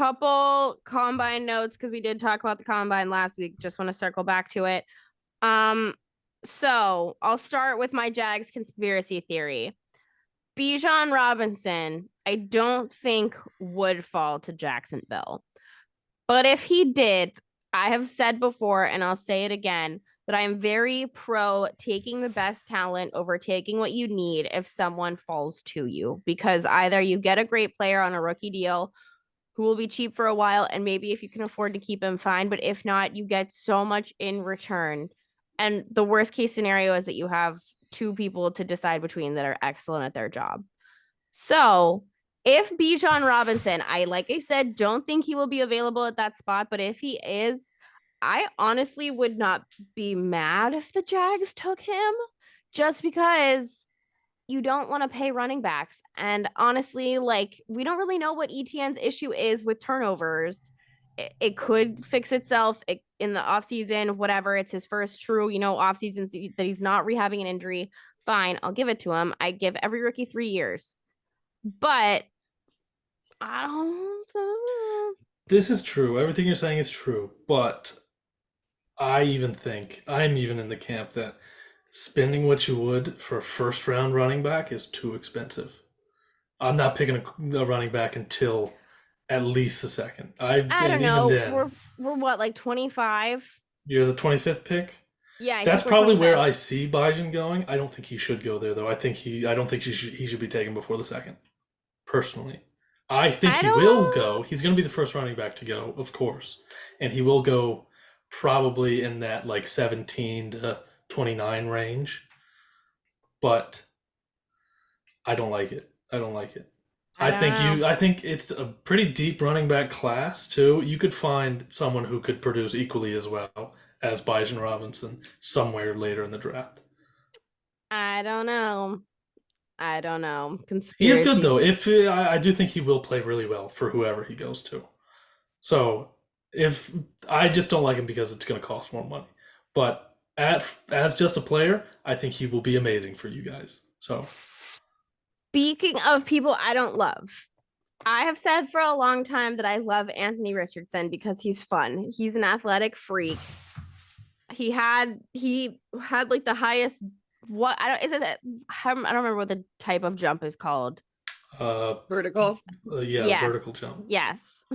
couple combine notes because we did talk about the combine last week. Just want to circle back to it. So I'll start with my Jags conspiracy theory. Bijan Robinson, I don't think would fall to Jacksonville. But if he did, I have said before, and I'll say it again, that I am very pro taking the best talent over taking what you need if someone falls to you, because either you get a great player on a rookie deal who will be cheap for a while, and maybe if you can afford to keep him, fine. But if not, you get so much in return. And the worst case scenario is that you have two people to decide between that are excellent at their job. So if Bijan Robinson, like I said, don't think he will be available at that spot, but if he is, I honestly would not be mad if the Jags took him, just because you don't want to pay running backs. And honestly, like, we don't really know what ETN's issue is with turnovers. It could fix itself in the offseason, whatever. It's his first true, offseasons that he's not rehabbing an injury. Fine, I'll give it to him. I give every rookie 3 years. But I don't. This is true. Everything you're saying is true. But I even think, I'm even in the camp that spending what you would for a first round running back is too expensive. I'm not picking a running back until at least the second. I don't know. We're what, like 25? You're the 25th pick? Yeah, that's probably where I see Bijan going. I don't think he should go there, though. I don't think he should be taken before the second. Personally, I think he will go. He's going to be the first running back to go, of course, and he will go probably in that like 17 to 29 range. But I don't like it. I think it's a pretty deep running back class too. You could find someone who could produce equally as well as Bijan Robinson somewhere later in the draft. I don't know. Conspiracy. He is good though. I do think he will play really well for whoever he goes to. So if I just don't like him because it's going to cost more money, but as just a player, I think he will be amazing for you guys. So speaking of people I don't love, I have said for a long time that I love Anthony Richardson because he's fun. He's an athletic freak. He had like the highest. I don't remember what the type of jump is called. Vertical. Yes. Vertical jump. Yes.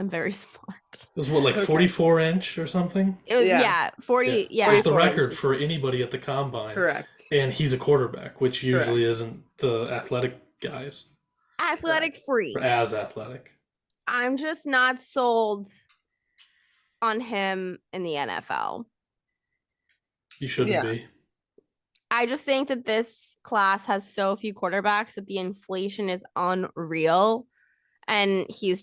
I'm very smart. It was what, like 44-inch or something? 40. Yeah. It's the record for anybody at the combine. Correct. And he's a quarterback, which usually isn't the athletic guys. Athletic freak. As athletic. I'm just not sold on him in the NFL. You shouldn't be. I just think that this class has so few quarterbacks that the inflation is unreal. And he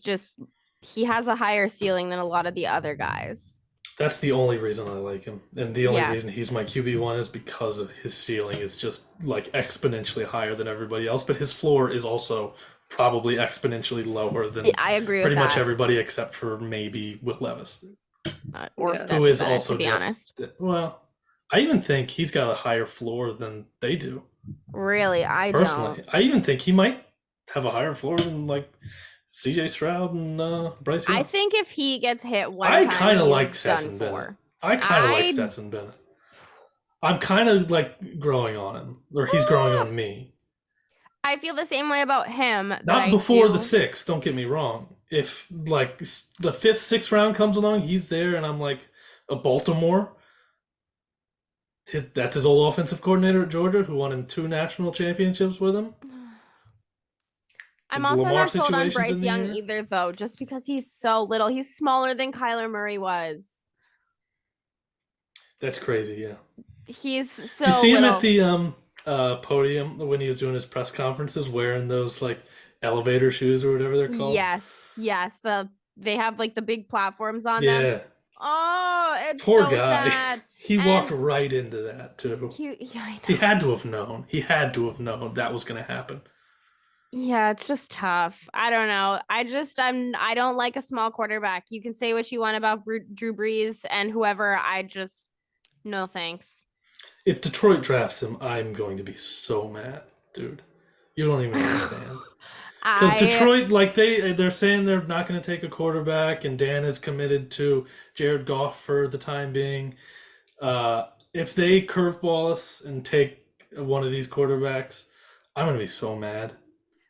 has a higher ceiling than a lot of the other guys. That's the only reason I like him. And the only reason he's my QB1 is because of his ceiling is just like exponentially higher than everybody else. But his floor is also probably exponentially lower than I agree pretty with much that. Everybody except for maybe Will Levis. Or who is better, also to be honest. Well, I even think he's got a higher floor than they do. Really? I personally don't. I even think he might have a higher floor than like CJ Stroud and Bryce Young. I think if he gets hit one I time, kind of like Stetson Bennett. I kind of like Stetson Bennett. I'm kind of like growing on him, or he's growing on me. I feel the same way about him. Not before the 6th, don't get me wrong. If like the 5th, 6th round comes along, he's there, and I'm like a Baltimore. That's his old offensive coordinator at Georgia, who won in 2 national championships with him. I'm also not sold on Bryce Young either, though, just because he's so little. He's smaller than Kyler Murray was. That's crazy, yeah. He's so. You see him little. at the podium when he was doing his press conferences, wearing those like elevator shoes or whatever they're called. Yes. They have like the big platforms on them. Yeah. Oh, it's poor so guy. sad. He walked right into that too. I know. He had to have known. He had to have known that was going to happen. Yeah, it's just tough. I don't know. I don't like a small quarterback. You can say what you want about Drew Brees and whoever. No thanks. If Detroit drafts him, I'm going to be so mad, dude. You don't even understand. Because Detroit, like they're saying they're not going to take a quarterback, and Dan is committed to Jared Goff for the time being. If they curveball us and take one of these quarterbacks, I'm going to be so mad.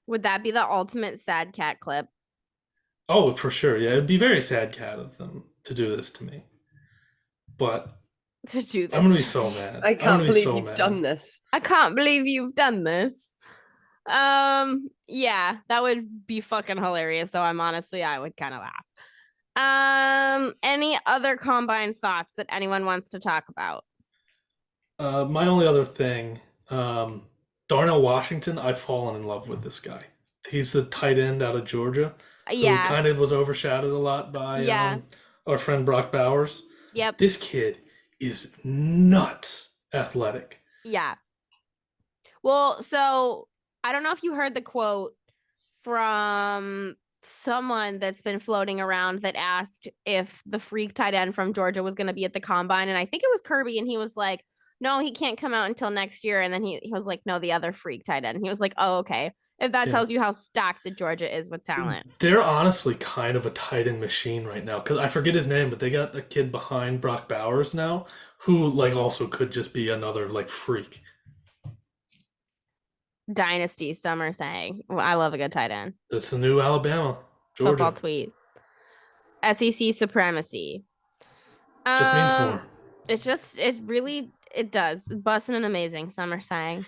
Would that be the ultimate sad cat clip? Oh, for sure. Yeah, it'd be very sad cat of them to do this to me. But to do this, I'm gonna be so mad. I can't believe you've done this. I can't believe you've done this. Yeah, that would be fucking hilarious. Though I would kind of laugh. Any other combine thoughts that anyone wants to talk about? My only other thing, Darnell Washington. I've fallen in love with this guy. He's the tight end out of Georgia, who kind of was overshadowed a lot by our friend Brock Bowers. Yep. This kid is nuts athletic. Yeah. Well, so I don't know if you heard the quote from someone that's been floating around that asked if the freak tight end from Georgia was going to be at the combine. And I think it was Kirby. And he was like, no, he can't come out until next year. And then he was like, no, the other freak tight end. And he was like, oh, okay. If that tells you how stacked the Georgia is with talent. They're honestly kind of a tight end machine right now. Because I forget his name, but they got a kid behind Brock Bowers now who like also could just be another like freak. Dynasty, some are saying. Well, I love a good tight end. That's the new Alabama. Georgia. Football tweet. SEC supremacy. Just means more. It really does. Bussin' and amazing, some are saying.